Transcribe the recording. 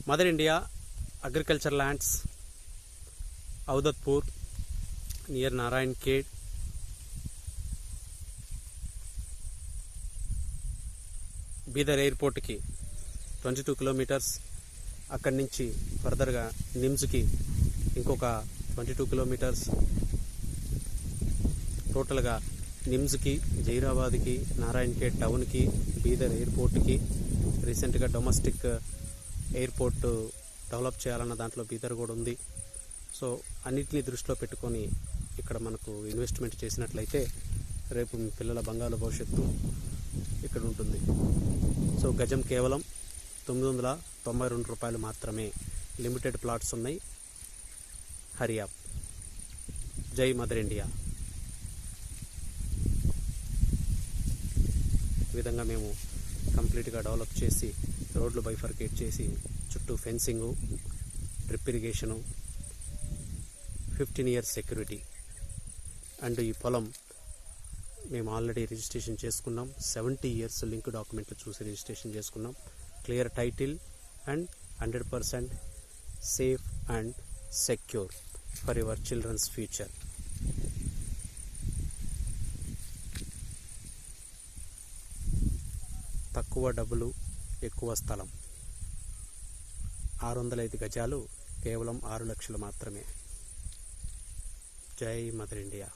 Mother India agriculture lands, Audatpur near Narayan Khed. Bidar ఎయిర్పోర్ట్కి 22 kilometres. అక్కడి నుంచి ఫర్దర్గా నిమ్స్కి ఇంకొక 22 కిలోమీటర్స్. టోటల్గా నిమ్స్కి, జైరాబాద్కి, నారాయణ్ ఖేడ్ టౌన్కి, బీదర్ ఎయిర్పోర్ట్కి, రీసెంట్గా డొమెస్టిక్ ఎయిర్పోర్ట్ డెవలప్ చేయాలన్న దాంట్లో బీదర్ కూడా ఉంది. సో అన్నిటినీ దృష్టిలో పెట్టుకొని ఇక్కడ మనకు ఇన్వెస్ట్మెంట్ చేసినట్లయితే రేపు మీ పిల్లల బంగారు భవిష్యత్తు ఇక్కడ ఉంటుంది. సో గజం కేవలం 992 రూపాయలు మాత్రమే. లిమిటెడ్ ప్లాట్స్ ఉన్నాయి. హరియాప్. జై మదర్ ఇండియా. ఈ విధంగా మేము కంప్లీట్గా డెవలప్ చేసి రోడ్లు బైఫర్కేట్ చేసి చుట్టూ fencing, drip irrigation, 15 years security. And ఈ పొలం మేము ఆల్రెడీ రిజిస్ట్రేషన్ చేసుకున్నాం. 70 years లింక్ డాక్యుమెంట్లు చూసి రిజిస్ట్రేషన్ చేసుకున్నాం. Clear title and 100% safe and secure for your childrens future. తక్కువ డబ్బులు, ఎక్కువ స్థలం. 605 గజాలు, కేవలం 6 లక్షలు మాత్రమే. జై మదర్ ఇండియా.